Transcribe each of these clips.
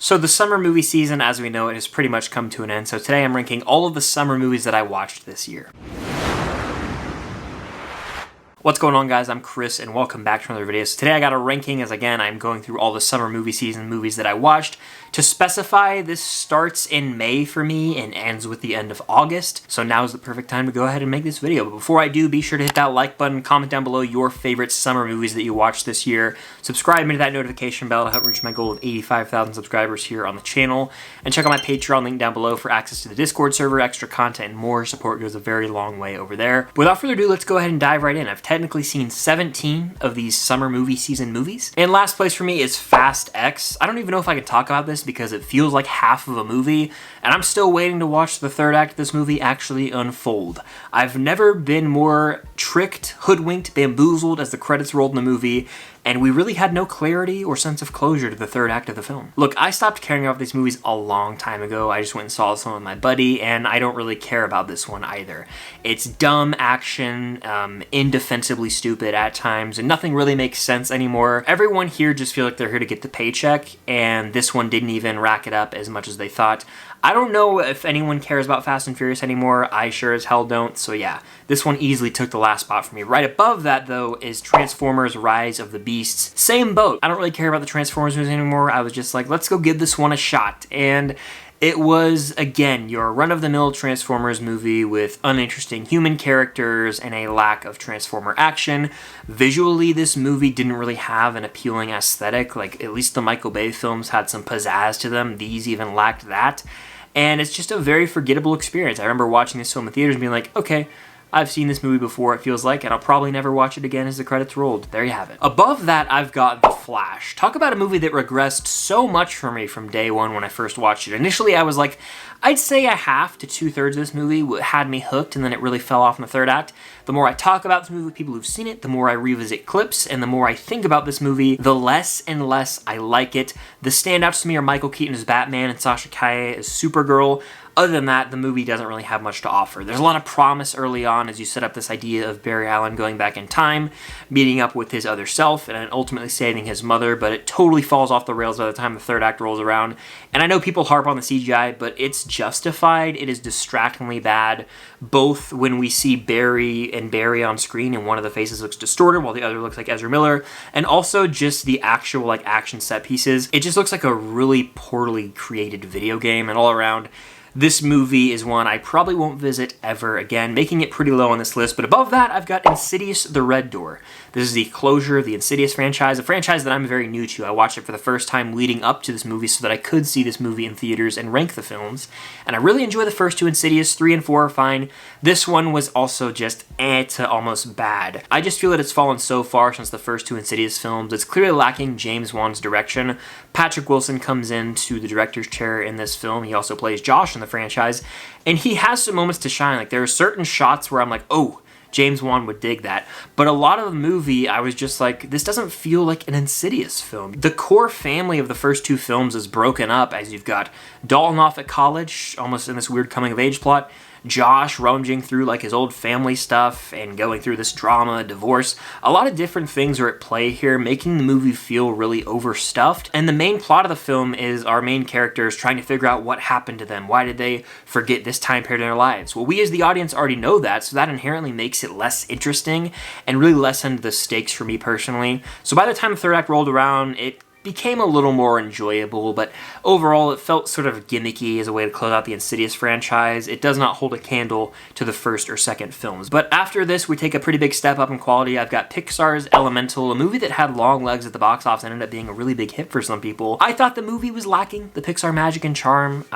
So the summer movie season, as we know it, has pretty much come to an end. So today I'm ranking all of the summer movies that I watched this year. What's going on, guys? I'm Chris and welcome back to another video. So today I got a ranking as, again, I'm going through all the summer movie season movies that I watched. To specify, this starts in May for me and ends with the end of August. So now is the perfect time to go ahead and make this video. But before I do, be sure to hit that like button, comment down below your favorite summer movies that you watched this year. Subscribe me to that notification bell to help reach my goal of 85,000 subscribers here on the channel. And check out my Patreon link down below for access to the Discord server, extra content, and more. Support goes a very long way over there. But without further ado, let's go ahead and dive right in. I've technically seen 17 of these summer movie season movies. And last place for me is Fast X. I don't even know if I can talk about this because it feels like half of a movie, and I'm still waiting to watch the third act of this movie actually unfold. I've never been more tricked, hoodwinked, bamboozled as the credits rolled in the movie, and we really had no clarity or sense of closure to the third act of the film. Look, I stopped caring about these movies a long time ago. I just went and saw this one with my buddy, and I don't really care about this one either. It's dumb action, indefensibly stupid at times, and nothing really makes sense anymore. Everyone here just feel like they're here to get the paycheck, and this one didn't even rack it up as much as they thought. I don't know if anyone cares about Fast and Furious anymore. I sure as hell don't, so yeah. This one easily took the last spot for me. Right above that, though, is Transformers Rise of the Beasts. Same boat. I don't really care about the Transformers movies anymore. I was just like, let's go give this one a shot. And it was, again, your run-of-the-mill Transformers movie with uninteresting human characters and a lack of Transformer action. Visually, this movie didn't really have an appealing aesthetic. Like, at least the Michael Bay films had some pizzazz to them. These even lacked that. And it's just a very forgettable experience. I remember watching this film in theaters and being like, okay, I've seen this movie before, it feels like, and I'll probably never watch it again as the credits rolled. There you have it. Above that, I've got The Flash. Talk about a movie that regressed so much for me from day one when I first watched it. Initially, I was like, I'd say a half to two-thirds of this movie had me hooked, and then it really fell off in the third act. The more I talk about this movie with people whove seen it, the more I revisit clips, and the more I think about this movie, the less and less I like it. The standouts to me are Michael Keaton as Batman and Sasha Calle as Supergirl. Other than that, the movie doesn't really have much to offer. There's a lot of promise early on as you set up this idea of Barry Allen going back in time, meeting up with his other self, and ultimately saving his mother, but it totally falls off the rails by the time the third act rolls around. And I know people harp on the CGI, but it's justified. It is distractingly bad, both when we see Barry on screen and one of the faces looks distorted while the other looks like Ezra Miller, and also just the actual action set pieces. It just looks like a really poorly created video game, and all around, this movie is one I probably won't visit ever again, making it pretty low on this list. But above that, I've got Insidious: The Red Door. This is the closure of the Insidious franchise, a franchise that I'm very new to. I watched it for the first time leading up to this movie so that I could see this movie in theaters and rank the films. And I really enjoy the first two Insidious. 3 and 4 are fine. This one was also just to almost bad. I just feel that it's fallen so far since the first two Insidious films. It's clearly lacking James Wan's direction. Patrick Wilson comes into the director's chair in this film. He also plays Josh in the franchise, and he has some moments to shine. Like, there are certain shots where I'm like, oh, James Wan would dig that. But a lot of the movie, I was just like, this doesn't feel like an Insidious film. The core family of the first two films is broken up as you've got Dalton off at college, almost in this weird coming-of-age plot, Josh rummaging through his old family stuff and going through this drama, divorce. A lot of different things are at play here, making the movie feel really overstuffed. And the main plot of the film is our main characters trying to figure out what happened to them. Why did they forget this time period in their lives? Well, we as the audience already know that, so that inherently makes it less interesting and really lessened the stakes for me personally. So by the time the third act rolled around, it became a little more enjoyable, but overall it felt sort of gimmicky as a way to close out the Insidious franchise. It does not hold a candle to the first or second films. But after this, we take a pretty big step up in quality. I've got Pixar's Elemental, a movie that had long legs at the box office and ended up being a really big hit for some people. I thought the movie was lacking the Pixar magic and charm.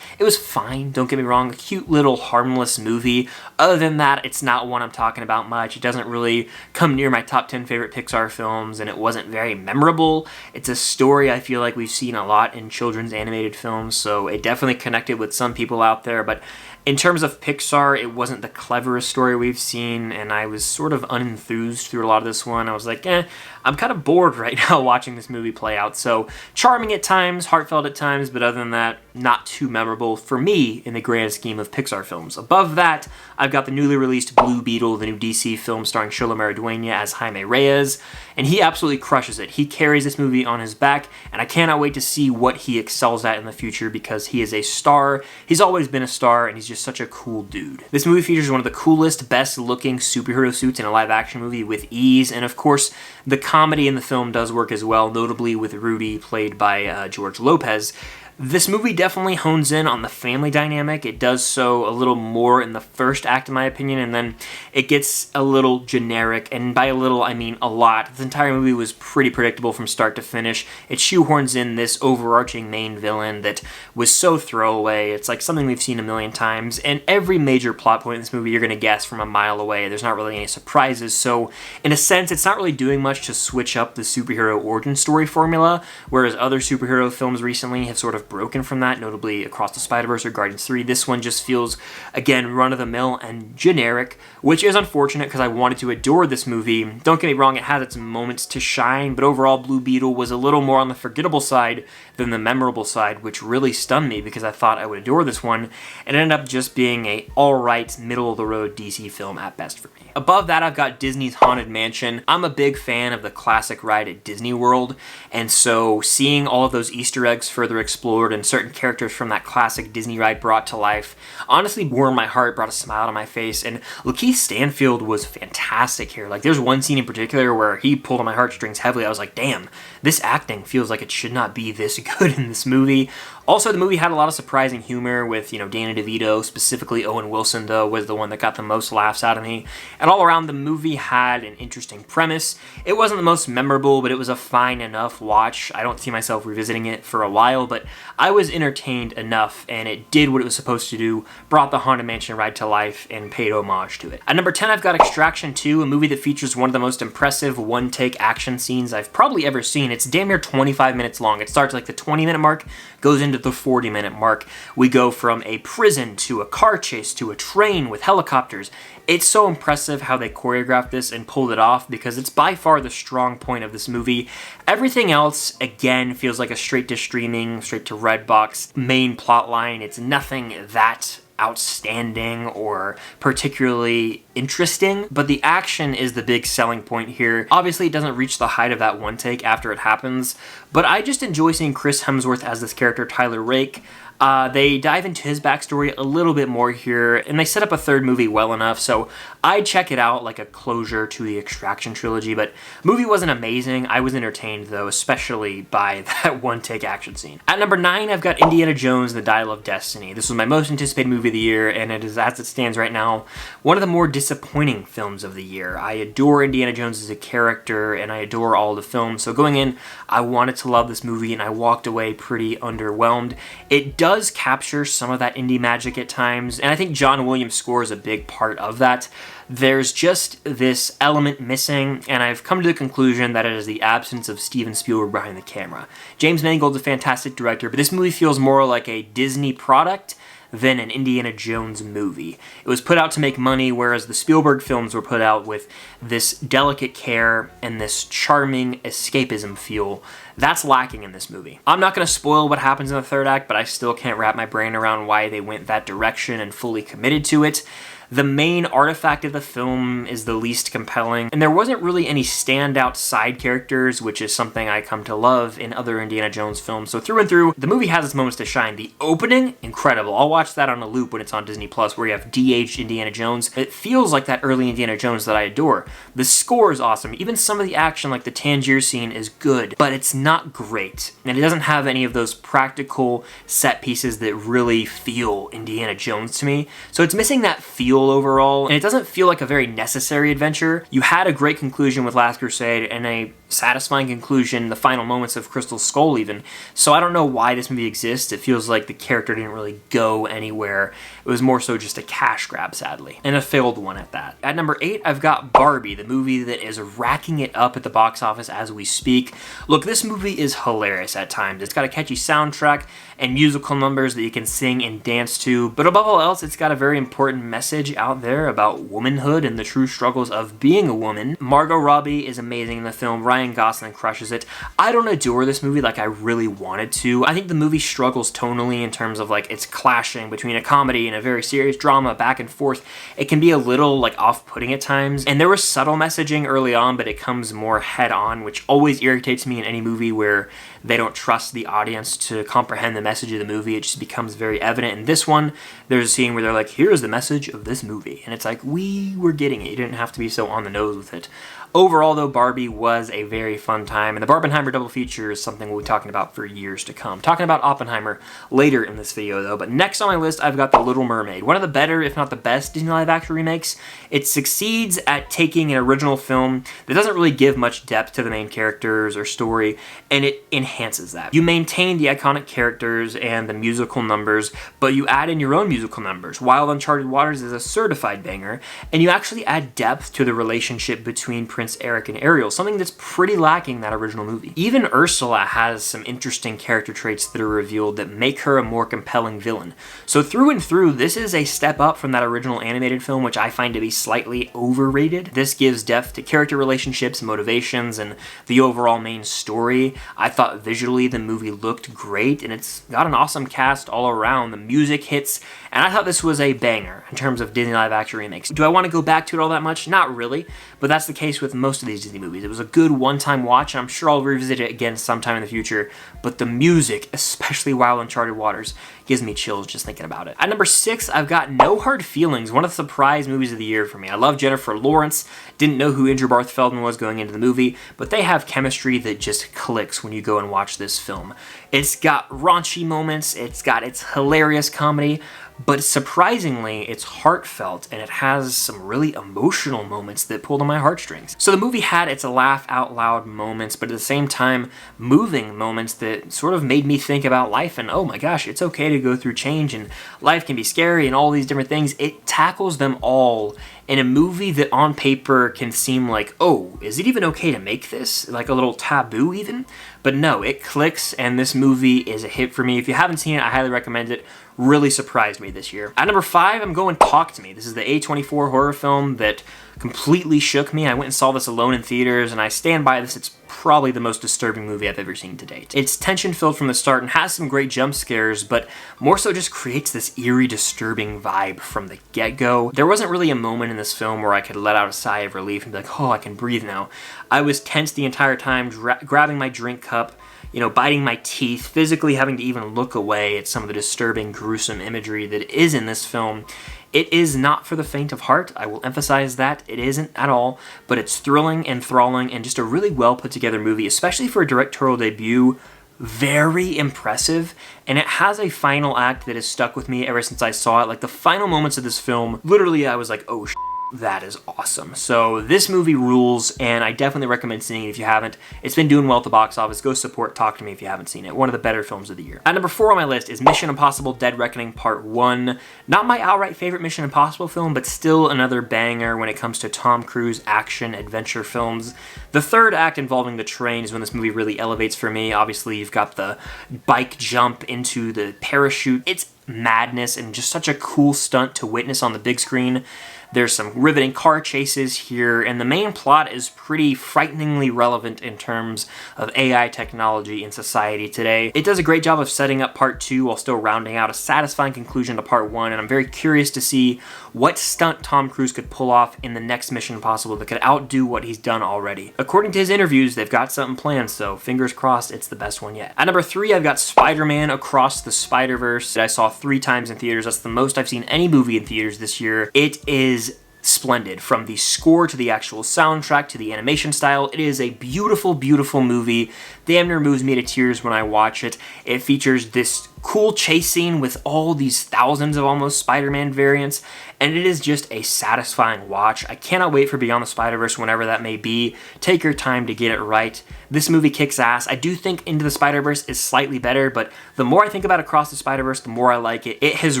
It was fine, don't get me wrong, a cute little harmless movie. Other than that, it's not one I'm talking about much. It doesn't really come near my top 10 favorite Pixar films, and it wasn't very memorable. It's a story I feel like we've seen a lot in children's animated films, so it definitely connected with some people out there, but In terms of Pixar, it wasn't the cleverest story we've seen, and I was sort of unenthused through a lot of this one. I was like, I'm kind of bored right now watching this movie play out. So charming at times, heartfelt at times, but other than that, not too memorable for me in the grand scheme of Pixar films. Above that, I've got the newly released Blue Beetle, the new DC film starring Xolo Maridueña as Jaime Reyes, and he absolutely crushes it. He carries this movie on his back, and I cannot wait to see what he excels at in the future because he is a star. He's always been a star, and he's just such a cool dude. This movie features one of the coolest, best-looking superhero suits in a live-action movie with ease, and of course, the comedy in the film does work as well, notably with Rudy, played by George Lopez. This movie definitely hones in on the family dynamic. It does so a little more in the first act, in my opinion, and then it gets a little generic, and by a little, I mean a lot. This entire movie was pretty predictable from start to finish. It shoehorns in this overarching main villain that was so throwaway. It's like something we've seen a million times, and every major plot point in this movie you're going to guess from a mile away. There's not really any surprises, so in a sense, it's not really doing much to switch up the superhero origin story formula, whereas other superhero films recently have sort of broken from that, notably Across the Spider-Verse or Guardians 3. This one just feels, again, run-of-the-mill and generic, which is unfortunate because I wanted to adore this movie. Don't get me wrong, it has its moments to shine, but overall Blue Beetle was a little more on the forgettable side than the memorable side, which really stunned me because I thought I would adore this one, and it ended up just being a alright, middle-of-the-road DC film at best for me. Above that, I've got Disney's Haunted Mansion. I'm a big fan of the classic ride at Disney World, and so seeing all of those Easter eggs further explored and certain characters from that classic Disney ride brought to life honestly warmed my heart, brought a smile to my face, and Lakeith Stanfield was fantastic here. Like, there's one scene in particular where he pulled on my heartstrings heavily. I was like, damn, this acting feels like it should not be this good in this movie. Also, the movie had a lot of surprising humor with, Danny DeVito, specifically Owen Wilson, though, was the one that got the most laughs out of me. And all around, the movie had an interesting premise. It wasn't the most memorable, but it was a fine enough watch. I don't see myself revisiting it for a while, but I was entertained enough, and it did what it was supposed to do, brought the Haunted Mansion ride to life, and paid homage to it. At number 10, I've got Extraction 2, a movie that features one of the most impressive one-take action scenes I've probably ever seen. It's damn near 25 minutes long. It starts like the 20-minute mark, goes into the 40-minute mark. We go from a prison to a car chase to a train with helicopters. It's so impressive how they choreographed this and pulled it off because it's by far the strong point of this movie. Everything else, again, feels like a straight-to-streaming, straight-to-Redbox main plot line. It's nothing that outstanding or particularly interesting, but the action is the big selling point here. Obviously, it doesn't reach the height of that one take after it happens, but I just enjoy seeing Chris Hemsworth as this character, Tyler Rake. They dive into his backstory a little bit more here, and they set up a third movie well enough, so I'd check it out like a closure to the Extraction trilogy, but the movie wasn't amazing. I was entertained, though, especially by that one-take action scene. At number 9, I've got Indiana Jones and the Dial of Destiny. This was my most anticipated movie of the year, and it is, as it stands right now, one of the more disappointing films of the year. I adore Indiana Jones as a character, and I adore all the films, so going in, I wanted to love this movie, and I walked away pretty underwhelmed. It does capture some of that indie magic at times, and I think John Williams' score is a big part of that. There's just this element missing, and I've come to the conclusion that it is the absence of Steven Spielberg behind the camera. James Mangold's a fantastic director, but this movie feels more like a Disney product than an Indiana Jones movie. It was put out to make money, whereas the Spielberg films were put out with this delicate care and this charming escapism feel. That's lacking in this movie. I'm not going to spoil what happens in the third act, but I still can't wrap my brain around why they went that direction and fully committed to it. The main artifact of the film is the least compelling, and there wasn't really any standout side characters, which is something I come to love in other Indiana Jones films. So through and through, the movie has its moments to shine. The opening, incredible. I'll watch that on a loop when it's on Disney Plus, where you have de-aged Indiana Jones. It feels like that early Indiana Jones that I adore. The score is awesome. Even some of the action, like the Tangier scene, is good, but it's not great. And it doesn't have any of those practical set pieces that really feel Indiana Jones to me. So it's missing that feel feel overall, and it doesn't feel like a very necessary adventure. You had a great conclusion with Last Crusade and a satisfying conclusion in the final moments of Crystal Skull even, so I don't know why this movie exists. It feels like the character didn't really go anywhere. It was more so just a cash grab, sadly, and a failed one at that. At number 8, I've got Barbie, the movie that is racking it up at the box office as we speak. Look, this movie is hilarious at times. It's got a catchy soundtrack and musical numbers that you can sing and dance to, but above all else, it's got a very important message out there about womanhood and the true struggles of being a woman. Margot Robbie is amazing in the film. Ryan Gosling crushes it. I don't adore this movie like I really wanted to. I think the movie struggles tonally in terms of like it's clashing between a comedy and a very serious drama back and forth. It can be a little like off-putting at times, and there was subtle messaging early on, but it comes more head-on, which always irritates me in any movie where they don't trust the audience to comprehend the message of the movie. It just becomes very evident. In this one, there's a scene where they're like, here's the message of this movie, and it's like, we were getting it. You didn't have to be so on the nose with it. Overall, though, Barbie was a very fun time, and the Barbenheimer double feature is something we'll be talking about for years to come. Talking about Oppenheimer later in this video, though, but next on my list, I've got The Little Mermaid. One of the better, if not the best, Disney live-action remakes. It succeeds at taking an original film that doesn't really give much depth to the main characters or story, and it enhances that. You maintain the iconic characters and the musical numbers, but you add in your own musical numbers. Wild Uncharted Waters is a certified banger, and you actually add depth to the relationship between Prince Eric and Ariel, something that's pretty lacking in that original movie. Even Ursula has some interesting character traits that are revealed that make her a more compelling villain. So through and through, this is a step up from that original animated film, which I find to be slightly overrated. This gives depth to character relationships, motivations, and the overall main story. I thought visually the movie looked great, and it's got an awesome cast all around. The music hits, and I thought this was a banger in terms of Disney live-action remakes. Do I want to go back to it all that much? Not really, but that's the case with most of these Disney movies. It was a good one-time watch, and I'm sure I'll revisit it again sometime in the future, but the music, especially Wild Uncharted Waters, gives me chills just thinking about it. At number 6, I've got No Hard Feelings, one of the surprise movies of the year for me. I love Jennifer Lawrence, didn't know who Andrew Barth Feldman was going into the movie, but they have chemistry that just clicks when you go and watch this film. It's got raunchy moments, it's got its hilarious comedy, but surprisingly, it's heartfelt, and it has some really emotional moments that pulled on my heartstrings. So the movie had its laugh-out-loud moments, but at the same time, moving moments that sort of made me think about life, and oh my gosh, it's okay to go through change, and life can be scary, and all these different things. It tackles them all in a movie that on paper can seem like, oh, is it even okay to make this? Like a little taboo even? But no, it clicks, and this movie is a hit for me. If you haven't seen it, I highly recommend it. Really surprised me this year. At number 5, I'm going Talk to Me. This is the A24 horror film that completely shook me. I went and saw this alone in theaters, and I stand by this. It's probably the most disturbing movie I've ever seen to date. It's tension-filled from the start and has some great jump scares, but more so just creates this eerie, disturbing vibe from the get-go. There wasn't really a moment in this film where I could let out a sigh of relief and be like, oh, I can breathe now. I was tense the entire time, grabbing my drink cup, you know, biting my teeth, physically having to even look away at some of the disturbing, gruesome imagery that is in this film. It is not for the faint of heart, I will emphasize that. It isn't at all, but it's thrilling, enthralling, and just a really well put together movie, especially for a directorial debut. Very impressive, and it has a final act that has stuck with me ever since I saw it. Like the final moments of this film, literally I was like, oh that is awesome. So this movie rules, and I definitely recommend seeing it if you haven't. It's been doing well at the box office. Go support Talk to Me if you haven't seen it. One of the better films of the year. At number 4 on my list is Mission Impossible Dead Reckoning Part 1. Not my outright favorite Mission Impossible film, but still another banger when it comes to Tom Cruise action adventure films. The third act involving the train is when this movie really elevates for me. Obviously, you've got the bike jump into the parachute. It's madness and just such a cool stunt to witness on the big screen. There's some riveting car chases here, and the main plot is pretty frighteningly relevant in terms of AI technology in society today. It does a great job of setting up Part 2 while still rounding out a satisfying conclusion to Part 1, and I'm very curious to see what stunt Tom Cruise could pull off in the next Mission Impossible that could outdo what he's done already. According to his interviews, they've got something planned, so fingers crossed it's the best one yet. At number 3, I've got Spider-Man Across the Spider-Verse that I saw 3 times in theaters. That's the most I've seen any movie in theaters this year. It is splendid. From the score to the actual soundtrack to the animation style, it is a beautiful, beautiful movie. Damn near moves me to tears when I watch it. It features this cool chase scene with all these thousands of almost Spider-Man variants, and it is just a satisfying watch. I cannot wait for Beyond the Spider-Verse whenever that may be. Take your time to get it right. This movie kicks ass. I do think Into the Spider-Verse is slightly better, but the more I think about Across the Spider-Verse, the more I like it. It has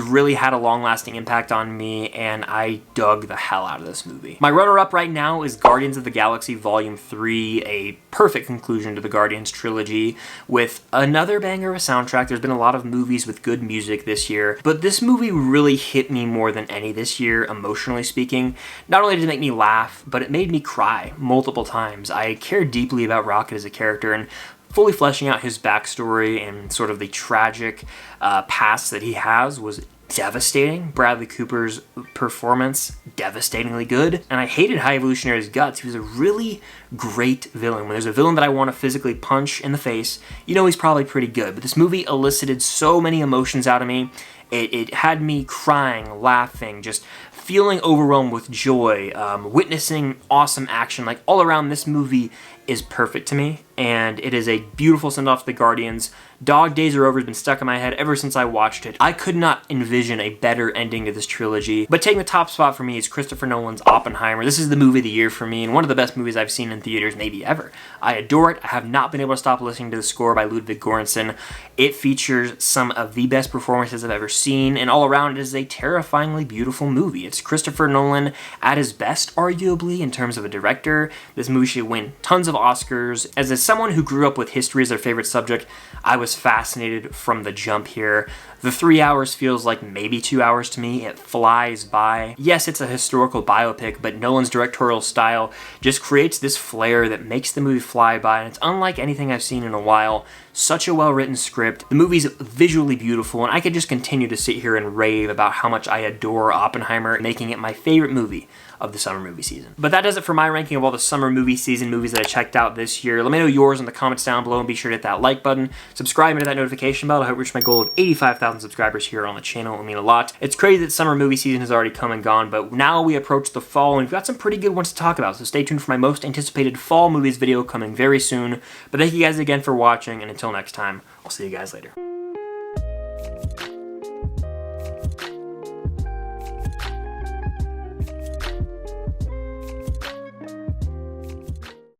really had a long-lasting impact on me, and I dug the hell out of this movie. My runner-up right now is Guardians of the Galaxy Volume 3, a perfect conclusion to the Guardians trilogy, with another banger of a soundtrack. There's been a lot of movies with good music this year, but this movie really hit me more than any this year, emotionally speaking. Not only did it make me laugh, but it made me cry multiple times. I care deeply about Rocket as a character, and fully fleshing out his backstory and sort of the tragic past that he has was devastating. Bradley Cooper's performance, devastatingly good. And I hated High Evolutionary's guts. He was a really great villain. When there's a villain that I want to physically punch in the face, you know he's probably pretty good. But this movie elicited so many emotions out of me. It had me crying, laughing, just feeling overwhelmed with joy, witnessing awesome action. Like, all around, this movie is perfect to me, and it is a beautiful send-off to the Guardians. Dog Days Are Over has been stuck in my head ever since I watched it. I could not envision a better ending to this trilogy, but taking the top spot for me is Christopher Nolan's Oppenheimer. This is the movie of the year for me, and one of the best movies I've seen in theaters, maybe ever. I adore it. I have not been able to stop listening to the score by Ludwig Göransson. It features some of the best performances I've ever seen, and all around it is a terrifyingly beautiful movie. It's Christopher Nolan at his best, arguably, in terms of a director. This movie should win tons of Oscars. As someone who grew up with history as their favorite subject, I was fascinated from the jump here. The 3 hours feels like maybe 2 hours to me. It flies by. Yes, it's a historical biopic, but Nolan's directorial style just creates this flair that makes the movie fly by, and it's unlike anything I've seen in a while. Such a well-written script. The movie's visually beautiful, and I could just continue to sit here and rave about how much I adore Oppenheimer, making it my favorite movie of the summer movie season. But that does it for my ranking of all the summer movie season movies that I checked out this year. Let me know yours in the comments down below, and be sure to hit that like button. Subscribe and hit that notification bell. I hope to reach my goal of 85,000 subscribers here on the channel. It would mean a lot. It's crazy that summer movie season has already come and gone, but now we approach the fall, and we've got some pretty good ones to talk about, so stay tuned for my most anticipated fall movies video coming very soon. But thank you guys again for watching, and until next time, I'll see you guys later.